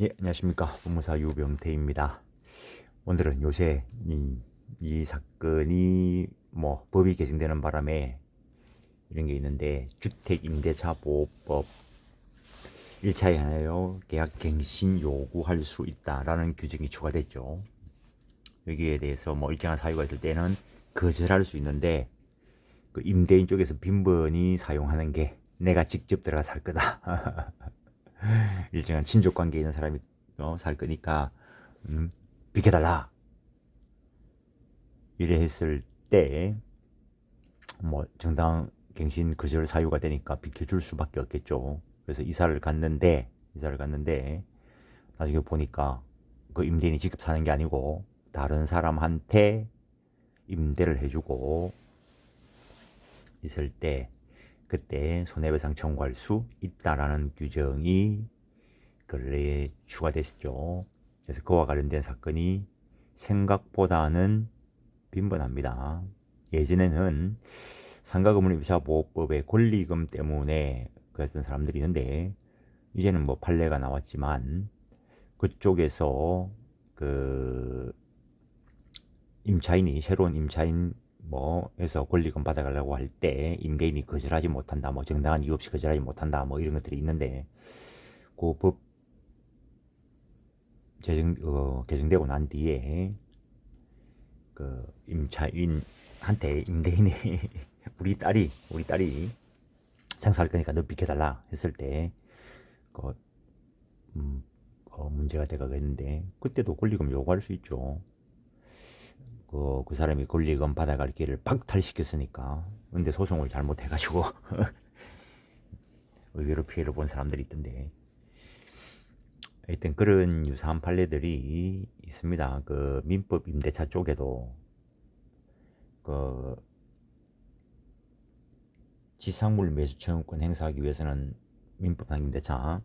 예, 안녕하십니까. 법무사 유병태입니다. 오늘은 요새 이 사건이 법이 개정되는 바람에 이런 게 있는데, 주택임대차보호법 1차에 하여 계약 갱신 요구할 수 있다라는 규정이 추가됐죠. 여기에 대해서 일정한 사유가 있을 때는 거절할 수 있는데, 그 임대인 쪽에서 빈번히 사용하는 게 내가 직접 들어가 살 거다. 일정한 친족 관계에 있는 사람이 살 거니까 비켜달라. 이래 했을 때 정당 갱신 거절 사유가 되니까 비켜줄 수밖에 없겠죠. 그래서 이사를 갔는데 나중에 보니까 그 임대인이 직접 사는 게 아니고 다른 사람한테 임대를 해주고 있을 때 그때 손해배상 청구할 수 있다라는 규정이 근래에 추가됐죠. 그래서 그와 관련된 사건이 생각보다는 빈번합니다. 예전에는 상가건물임차보호법의 권리금 때문에 그랬던 사람들이 있는데, 이제는 판례가 나왔지만 그쪽에서 그 새로운 임차인 해서 권리금 받아가려고 할 때 임대인이 거절하지 못한다, 정당한 이유 없이 거절하지 못한다, 이런 것들이 있는데, 그 법 개정되고 난 뒤에 그 임차인한테 임대인이 우리 딸이 장사할 거니까 너 비켜달라 했을 때 그, 문제가 돼가겠는데, 그때도 권리금 요구할 수 있죠. 그 사람이 권리금 받아갈 길을 박탈시켰으니까. 근데 소송을 잘못해가지고 의외로 피해를 본 사람들이 있던데, 하여튼 그런 유사한 판례들이 있습니다. 그 민법 임대차 쪽에도 그 지상물 매수 청구권 행사하기 위해서는 민법상 임대차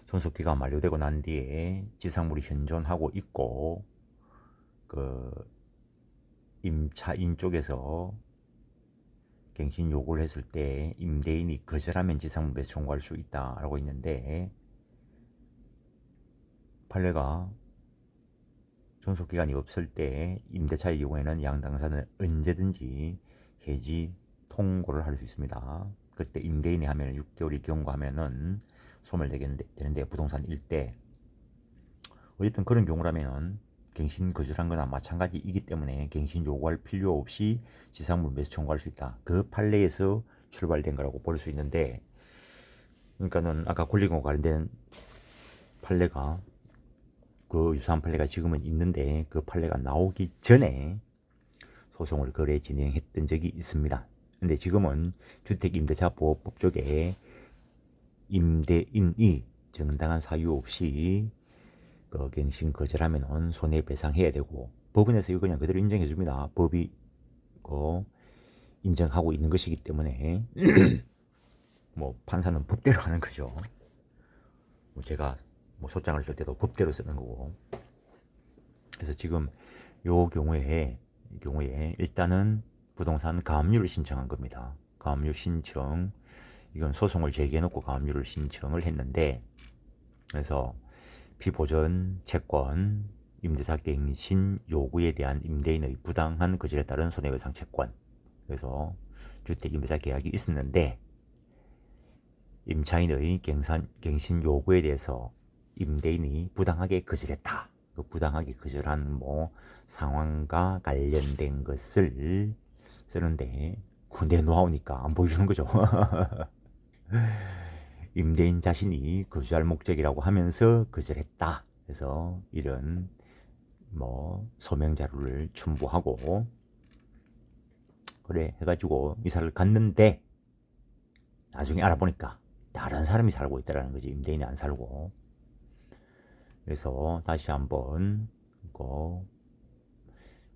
존속기가 만료되고 난 뒤에 지상물이 현존하고 있고, 그 임차인 쪽에서 갱신 요구를 했을 때 임대인이 거절하면 지상물 매수 청구할 수 있다라고 있는데, 판례가 존속기간이 없을 때 임대차의 경우에는 양 당사는 언제든지 해지 통고를 할 수 있습니다. 그때 임대인이 하면 6개월이 경과하면은 소멸되는데 부동산 일대 어쨌든 그런 경우라면 갱신 거절한 거나 마찬가지이기 때문에 갱신 요구할 필요 없이 지상물 매수 청구할 수 있다. 그 판례에서 출발된 거라고 볼 수 있는데, 그러니까는 아까 권리금과 관련된 판례가 그 유사한 판례가 지금은 있는데, 그 판례가 나오기 전에 소송을 거래 진행했던 적이 있습니다. 근데 지금은 주택임대차보호법 쪽에 임대인이 정당한 사유 없이 그 갱신 거절하면 손해배상해야 되고, 법원에서 이거 그냥 그대로 인정해 줍니다. 법이 인정하고 있는 것이기 때문에 판사는 법대로 하는 거죠. 제가 소장을 쓸 때도 법대로 쓰는 거고. 그래서 지금 요 경우에 일단은 부동산 가압류를 신청한 겁니다. 가압류 신청, 이건 소송을 제기해놓고 가압류를 신청을 했는데, 그래서 피보전 채권, 임대차 갱신 요구에 대한 임대인의 부당한 거절에 따른 손해배상 채권, 그래서 주택 임대차 계약이 있었는데 임차인의 갱신 요구에 대해서 임대인이 부당하게 거절했다. 그 부당하게 거절한 상황과 관련된 것을 쓰는데, 내 노하우니까 안 보여주는 거죠. 임대인 자신이 거주할 목적이라고 하면서 거절했다. 그래서 이런 소명 자료를 첨부하고 그래 해가지고 이사를 갔는데, 나중에 알아보니까 다른 사람이 살고 있다라는 거지. 임대인이 안 살고. 그래서 다시 한번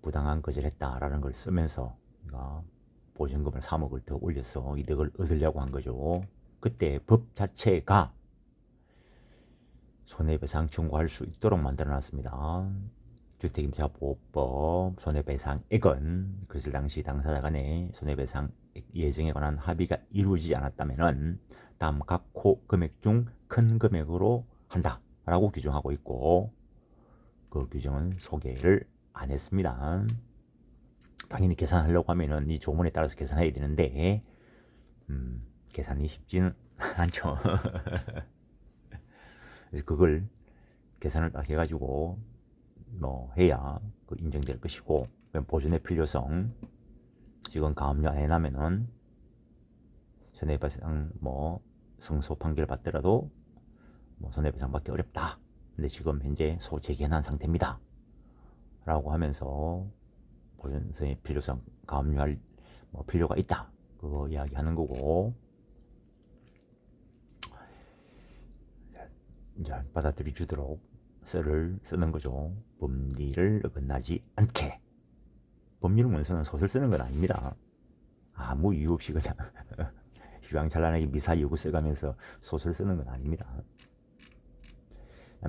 부당한 거절했다라는 걸 쓰면서 보증금을 3억을 더 올려서 이득을 얻으려고 한 거죠. 그때 법 자체가 손해배상 청구할 수 있도록 만들어놨습니다. 주택임대차보호법 손해배상액은 그것을 당시 당사자 간의 손해배상 예정에 관한 합의가 이루어지지 않았다면 다음 각 호 금액 중 큰 금액으로 한다. 라고 규정하고 있고, 그 규정은 소개를 안 했습니다. 당연히 계산하려고 하면은 이 조문에 따라서 계산해야 되는데 계산이 쉽지는 않죠. 그래서 그걸 계산을 딱 해가지고 뭐 해야 그 인정될 것이고, 보존의 필요성, 지금 가압류 안 해나면은 손해배상 뭐 승소 판결 받더라도 뭐 손해배상 받기 어렵다. 근데 지금 현재 소재견한 상태입니다. 라고 하면서 보존의 필요성, 가압류할 뭐 필요가 있다. 그거 이야기하는 거고, 이제 받아들여 주도록 썰을 쓰는 거죠. 법리를 어긋나지 않게. 법률 문서는 소설 쓰는 건 아닙니다. 아무 이유 없이 그냥 휘황찬란하게 미사 요구 써가면서 소설 쓰는 건 아닙니다.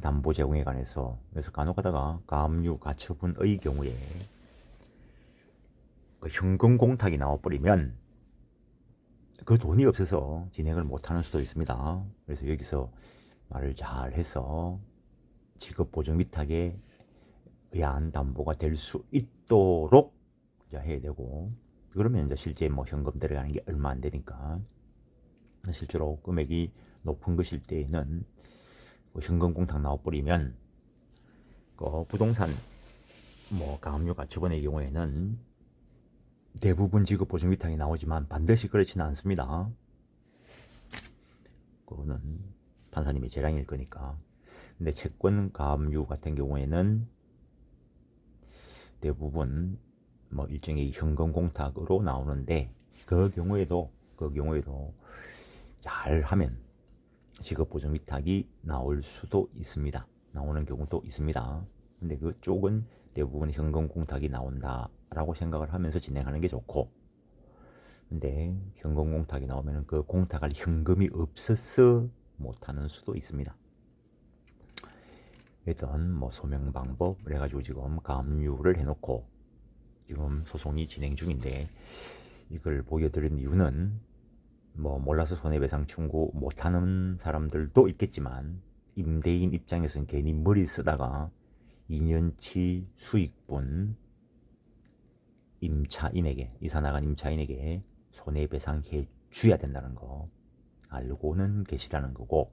담보 제공에 관해서, 그래서 간혹하다가 가압류 가처분의 경우에 그 현금 공탁이 나와버리면 그 돈이 없어서 진행을 못하는 수도 있습니다. 그래서 여기서 말을 잘 해서 직업 보정 위탁에 의한 담보가 될 수 있도록 이제 해야 되고, 그러면 이제 실제 뭐 현금 들어가는 게 얼마 안 되니까, 실제로 금액이 높은 것일 때에는 그 현금 공탁 나와버리면 그 부동산 뭐 가압류 가처분의 경우에는 대부분 직업 보증 위탁이 나오지만 반드시 그렇지는 않습니다. 그거는 판사님의 재량일 거니까. 근데 채권 가압류 같은 경우에는 대부분 뭐 일종의 현금 공탁으로 나오는데, 그 경우에도 잘 하면 직업 보증 위탁이 나올 수도 있습니다. 나오는 경우도 있습니다. 근데 그쪽은 대부분 현금 공탁이 나온다라고 생각을 하면서 진행하는 게 좋고, 근데 현금 공탁이 나오면 그 공탁할 현금이 없어서 못하는 수도 있습니다. 일단 뭐 소명 방법 그래가지고 지금 가압류를 해놓고 지금 소송이 진행 중인데, 이걸 보여드린 이유는 뭐 몰라서 손해배상 청구 못하는 사람들도 있겠지만, 임대인 입장에서는 괜히 머리 쓰다가 2년치 수익분 임차인에게, 이사 나간 임차인에게 손해배상해 줘야 된다는 거 알고는 계시라는 거고,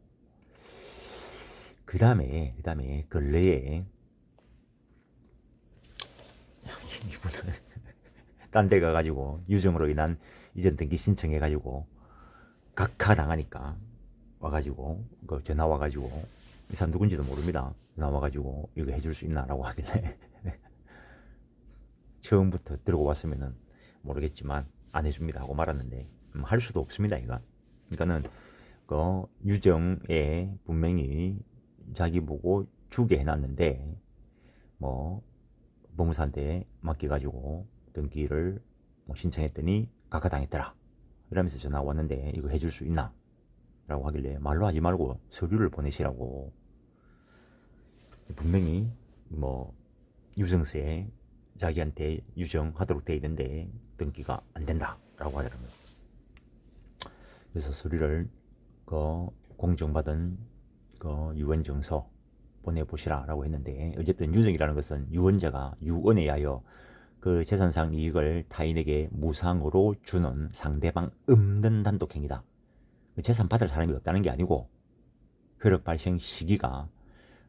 그 다음에 근래에 이분은 딴 데 가가지고 유정으로 인한 이전 등기 신청해가지고 각하 당하니까 와가지고 그 전화 와가지고, 이 사람 누군지도 모릅니다. 전화 와가지고 이거 해줄 수 있나라고 하길래 처음부터 들고 왔으면은 모르겠지만 안 해줍니다 하고 말았는데, 할 수도 없습니다 이거. 그러니까는 그 유정에 분명히 자기 보고 주게 해놨는데 뭐 법무사한테 맡겨가지고 등기를 뭐 신청했더니 각하당했더라 이러면서 전화 왔는데, 이거 해줄 수 있나 라고 하길래 말로 하지 말고 서류를 보내시라고. 분명히 뭐 유정서에 자기한테 유정하도록 돼 있는데 등기가 안 된다 라고 하더라고요. 그래서 서류를 그 공정받은 그 유언증서 보내보시라 라고 했는데, 어쨌든 유정이라는 것은 유언자가 유언에 의하여 그 재산상 이익을 타인에게 무상으로 주는 상대방 없는 단독행위다. 재산 받을 사람이 없다는 게 아니고, 효력 발생 시기가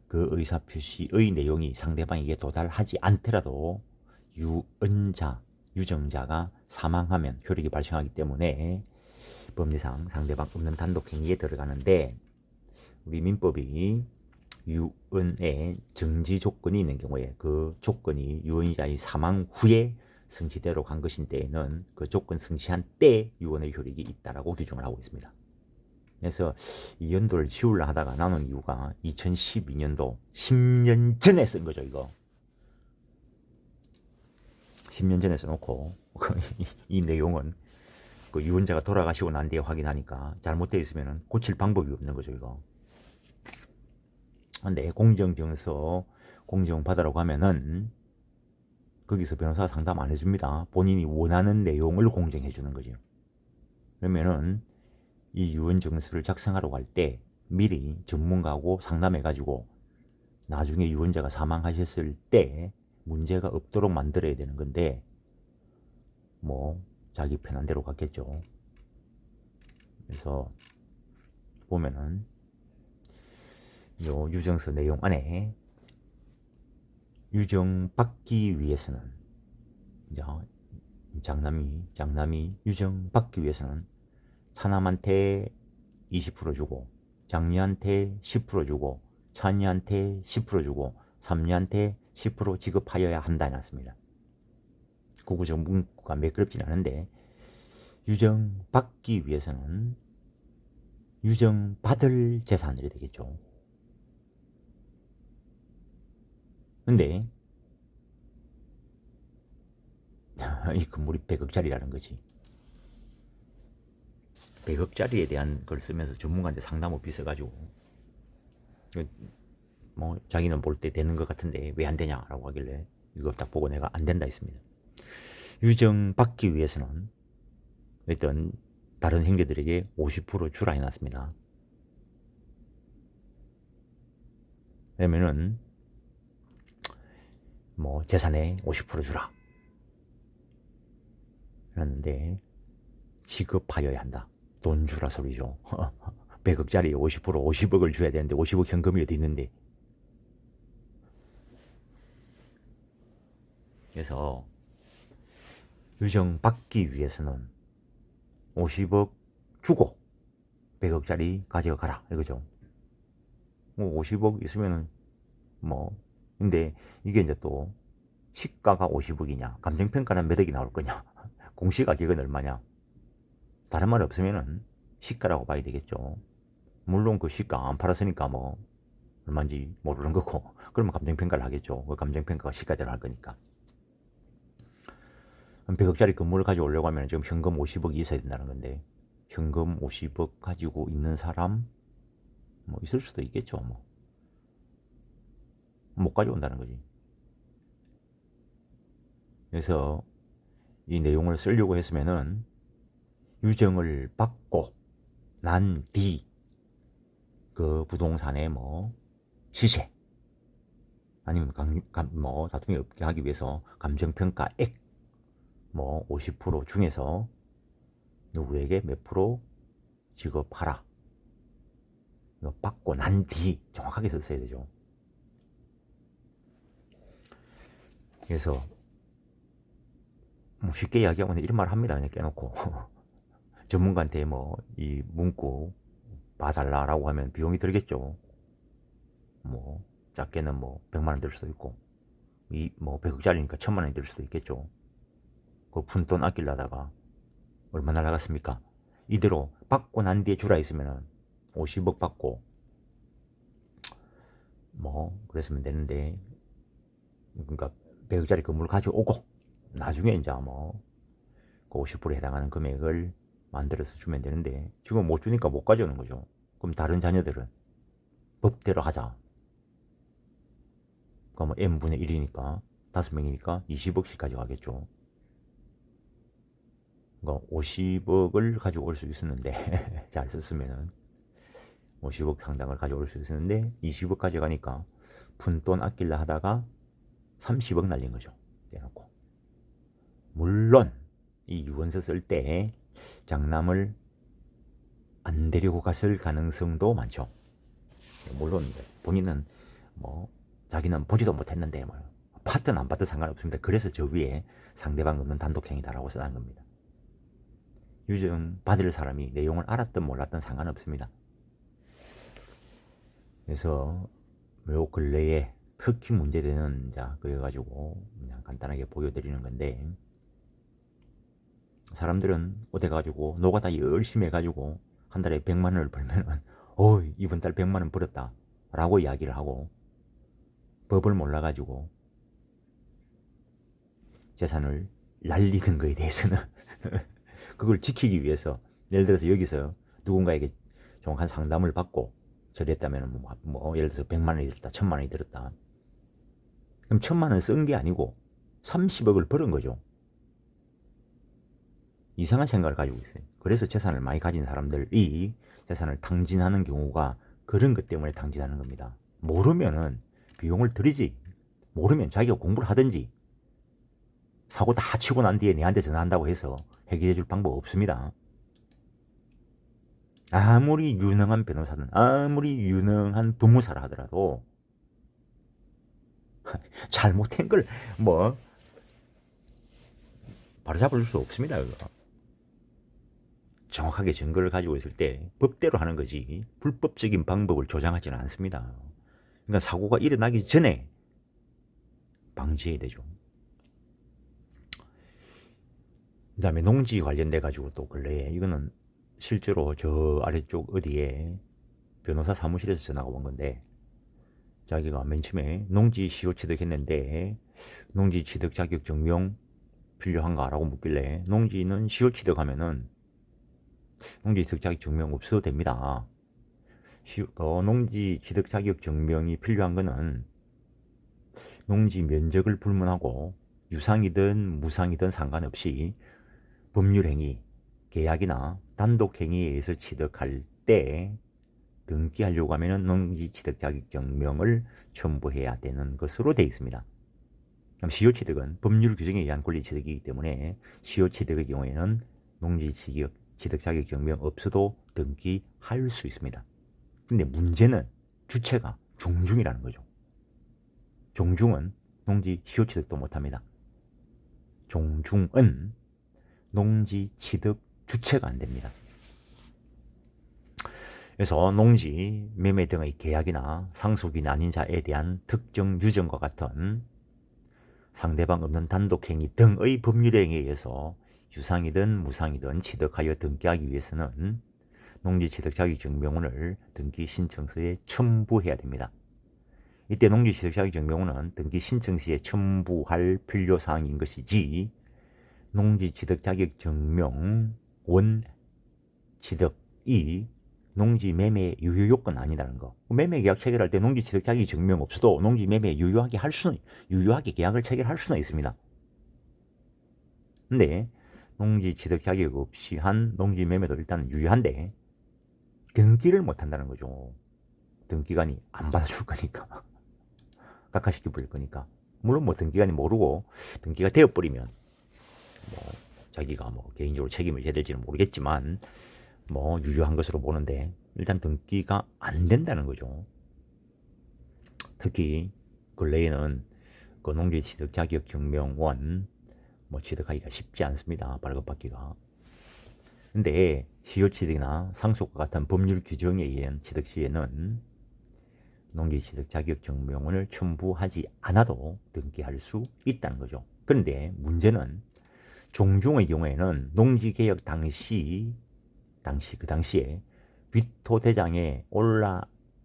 그 의사표시의 내용이 상대방에게 도달하지 않더라도 유언자, 유정자가 사망하면 효력이 발생하기 때문에 법리상 상대방 없는 단독행위에 들어가는데, 우리 민법이 유언의 정지 조건이 있는 경우에 그 조건이 유언자의 사망 후에 성시대로 간 것인 때에는 그 조건 성시한 때 유언의 효력이 있다라고 규정을 하고 있습니다. 그래서 이 연도를 지우려 하다가 나눈 이유가 2012년도 10년 전에 쓴 거죠. 이거 10년 전에 써놓고 이 내용은 그 유언자가 돌아가시고 난 뒤에 확인하니까 잘못되어 있으면 고칠 방법이 없는 거죠. 이거. 근데 공정증서 공정받으라고 하면은 거기서 변호사가 상담 안 해줍니다. 본인이 원하는 내용을 공정해 주는 거죠. 그러면은 이 유언증서를 작성하러 갈 때 미리 전문가하고 상담해가지고 나중에 유언자가 사망하셨을 때 문제가 없도록 만들어야 되는 건데 뭐 자기 편한 대로 갔겠죠. 그래서 보면은 요 유정서 내용 안에 유정받기 위해서는 이제 장남이 유정받기 위해서는 차남한테 20% 주고 장녀한테 10% 주고 차녀한테 10% 주고 삼녀한테 10% 지급하여야 한다 해놨습니다. 구구적 문구가 매끄럽진 않은데 유정받기 위해서는 유정받을 재산들이 되겠죠. 근데 이 건물이 100억짜리라는 거지. 100억짜리에 대한 걸 쓰면서 전문가한테 상담 없이 써가지고 뭐 자기는 볼 때 되는 것 같은데 왜 안 되냐라고 하길래 이거 딱 보고 내가 안 된다 했습니다. 유정받기 위해서는 일단 다른 형제들에게 50% 주라 해놨습니다. 그러면은 뭐 재산의 50% 주라 그랬는데 지급하여야 한다. 돈 주라 소리죠. 100억짜리 50% 50억을 줘야 되는데 50억 현금이 어디 있는데. 그래서 유정받기 위해서는 50억 주고 100억짜리 가져가라 이거죠. 뭐 50억 있으면은 뭐 근데 이게 이제 또 시가가 50억이냐 감정평가는 몇 억이 나올 거냐 공시가격은 얼마냐 다른 말 없으면은 시가라고 봐야 되겠죠. 물론 그 시가 안 팔았으니까 뭐 얼마인지 모르는 거고 그러면 감정평가를 하겠죠. 그 감정평가가 시가대로 할 거니까. 100억짜리 건물을 가져오려고 하면 지금 현금 50억이 있어야 된다는 건데 현금 50억 가지고 있는 사람 뭐 있을 수도 있겠죠. 뭐 못 가져온다는 거지. 그래서 이 내용을 쓰려고 했으면은 유정을 받고 난 뒤 그 부동산의 뭐 시세 아니면 뭐 다툼이 없게 하기 위해서 감정평가액 뭐 50% 중에서 누구에게 몇 프로 지급하라. 이거 받고 난 뒤 정확하게 썼어야 되죠. 그래서 뭐 쉽게 이야기하면 이런 말 합니다. 그냥 깨놓고 전문가한테 뭐 이 문구 봐달라라고 하면 비용이 들겠죠. 뭐 작게는 뭐 100만 원 들 수도 있고 이 뭐 100억짜리니까 1000만 원이 들 수도 있겠죠. 그 푼돈 아끼려다가 얼마나 나갔습니까? 이대로 받고 난 뒤에 주라 했으면 50억 받고 뭐 그랬으면 되는데 그러니까 100억짜리 건물을 가져오고 나중에 이제 뭐 그 50%에 해당하는 금액을 만들어서 주면 되는데 지금 못 주니까 못 가져오는 거죠. 그럼 다른 자녀들은 법대로 하자. 그럼 n분의 1이니까 5명이니까 20억씩 가져가겠죠. 그러니까 50억을 가져올 수 있었는데 잘 썼으면은 50억 상당을 가져올 수 있었는데 20억 가져가니까 푼돈 아낄라 하다가 30억 날린 거죠. 대놓고. 물론 이 유언서 쓸 때 장남을 안 데리고 갔을 가능성도 많죠. 물론 본인은 뭐 자기는 보지도 못했는데 뭐 받든 안 받든 상관없습니다. 그래서 저 위에 상대방 없는 단독행위다라고 써놓은 겁니다. 유증 받을 사람이 내용을 알았든 몰랐든 상관없습니다. 그래서 요 근래에 특히 문제되는 자 그래가지고 그냥 간단하게 보여드리는 건데 사람들은 어디가지고 노가다 열심히 해가지고 한 달에 100만 원을 벌면은 이번 달 100만 원 벌었다 라고 이야기를 하고 법을 몰라가지고 재산을 날리는 거에 대해서는 그걸 지키기 위해서 예를 들어서 여기서 누군가에게 정확한 상담을 받고 저랬다면 뭐 예를 들어서 100만 원이 들었다 1000만 원이 들었다 그럼 1000만 원 쓴 게 아니고 30억을 벌은 거죠. 이상한 생각을 가지고 있어요. 그래서 재산을 많이 가진 사람들이 재산을 탕진하는 경우가 그런 것 때문에 당진하는 겁니다. 모르면은 비용을 들이지, 모르면 자기가 공부를 하든지, 사고 다 치고 난 뒤에 내한테 전화한다고 해서 해결해 줄 방법 없습니다. 아무리 유능한 변호사든 아무리 유능한 법무사라 하더라도 잘못된 걸 뭐 바로잡을 수 없습니다. 그거. 정확하게 증거를 가지고 있을 때 법대로 하는 거지 불법적인 방법을 조장하지는 않습니다. 그러니까 사고가 일어나기 전에 방지해야 되죠. 그 다음에 농지 관련돼 가지고 또 근래에 이거는 실제로 저 아래쪽 어디에 변호사 사무실에서 전화가 온 건데, 자기가 맨 처음에 농지 시효 취득했는데 농지 취득 자격 증명 필요한가 라고 묻길래, 농지는 시효 취득하면은 농지 취득 자격 증명 없어도 됩니다. 농지 취득 자격 증명이 필요한 거는 농지 면적을 불문하고 유상이든 무상이든 상관없이 법률행위, 계약이나 단독행위에 의해서 취득할 때 등기하려고 하면 농지 취득 자격 증명을 첨부해야 되는 것으로 되어 있습니다. 그럼 시효 취득은 법률 규정에 의한 권리 취득이기 때문에 시효 취득의 경우에는 농지 취득 자격 증명 없어도 등기할 수 있습니다. 근데 문제는 주체가 종중이라는 거죠. 종중은 농지 시효 취득도 못합니다. 종중은 농지 취득 주체가 안 됩니다. 그래서 농지, 매매 등의 계약이나 상속인 아닌 자에 대한 특정 유정과 같은 상대방 없는 단독행위 등의 법률행위에 의해서 유상이든 무상이든 취득하여 등기하기 위해서는 농지 취득 자격 증명원을 등기 신청서에 첨부해야 됩니다. 이때 농지 취득 자격 증명원은 등기 신청 시에 첨부할 필요 사항인 것이지, 농지 취득 자격 증명원 취득이 농지 매매 유효 요건 아니라는 거. 매매 계약 체결할 때 농지 취득 자격 증명 없어도 농지 매매 유효하게 계약을 체결할 수는 있습니다. 근데 농지 취득 자격 없이 한 농지 매매도 일단 유효한데 등기를 못 한다는 거죠. 등기관이 안 받아줄 거니까. 각하시켜 버릴 거니까. 물론 뭐 등기관이 모르고 등기가 되어버리면 뭐 자기가 뭐 개인적으로 책임을 져야 될지는 모르겠지만 뭐 유효한 것으로 보는데, 일단 등기가 안 된다는 거죠. 특히 근래에는 그 농지 취득 자격 증명원 뭐 취득하기가 쉽지 않습니다. 발급받기가. 근데 시효 취득이나 상속과 같은 법률 규정에 의한 취득 시에는 농지 취득 자격 증명원을 첨부하지 않아도 등기할 수 있다는 거죠. 그런데 문제는 종중의 경우에는 농지 개혁 당시 그 당시에 위토대장에 올라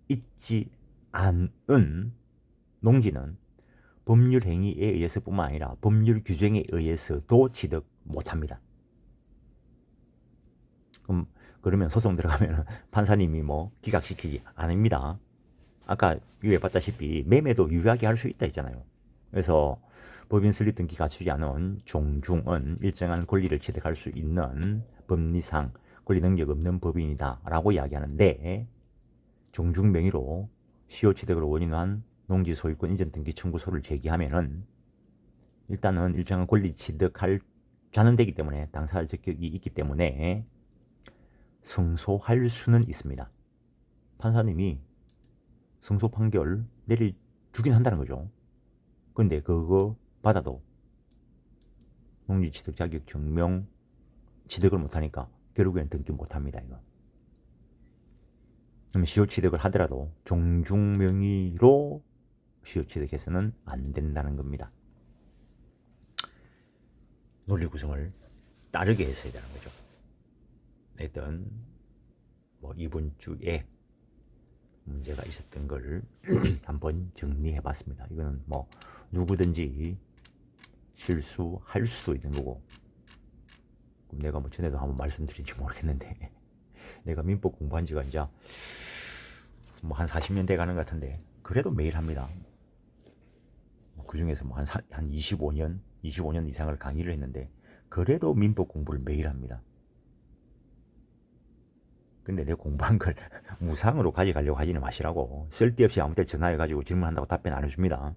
있지 않은 농지는 법률 행위에 의해서뿐만 아니라 법률 규정에 의해서도 취득 못합니다. 그러면 소송 들어가면 판사님이 뭐 기각시키지 않습니다. 아까 위에 봤다시피 매매도 유효하게 할 수 있다 했잖아요. 그래서 법인 설립 등기 갖추지 않은 종중은 일정한 권리를 취득할 수 있는 법리상 권리 능력 없는 법인이다 라고 이야기하는데, 종중 명의로 시효 취득을 원인으로 한 농지 소유권 이전 등기 청구서를 제기하면은 일단은 일정한 권리 취득할 자는 되기 때문에, 당사자 적격이 있기 때문에 승소할 수는 있습니다. 판사님이 승소 판결 내려주긴 한다는 거죠. 근데 그거 받아도 농지 취득 자격 증명 취득을 못하니까 결국에는 등기 못합니다. 이거. 그럼 시효 취득을 하더라도 종중 명의로 시효 취득해서는 안 된다는 겁니다. 논리 구성을 따르게 했어야 되는 거죠. 일단 뭐 이번 주에 문제가 있었던 걸 한번 정리해 봤습니다. 이거는 뭐 누구든지 실수할 수도 있는 거고, 내가 뭐 전에도 한번 말씀드린지 모르겠는데 내가 민법 공부한 지가 이제 뭐 한 40년 돼 가는 것 같은데 그래도 매일 합니다. 그 중에서 뭐 한 25년 이상을 강의를 했는데 그래도 민법 공부를 매일 합니다. 근데 내 공부한 걸 무상으로 가져가려고 하지는 마시라고. 쓸데없이 아무 때 전화해가지고 질문한다고 답변 안 해줍니다.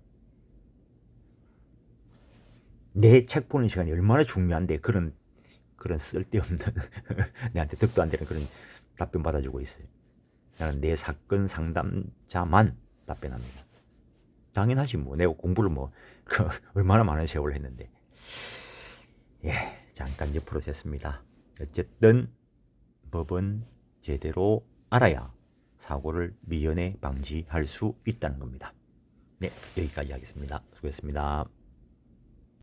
내 책 보는 시간이 얼마나 중요한데 그런 쓸데없는 내한테 득도 안 되는 그런 답변 받아주고 있어요. 나는 내 사건 상담자만 답변합니다. 당연하지 뭐. 내가 공부를 뭐 얼마나 많은 세월을 했는데. 예, 잠깐 옆으로 됐습니다. 어쨌든 법은 제대로 알아야 사고를 미연에 방지할 수 있다는 겁니다. 네, 여기까지 하겠습니다. 수고했습니다.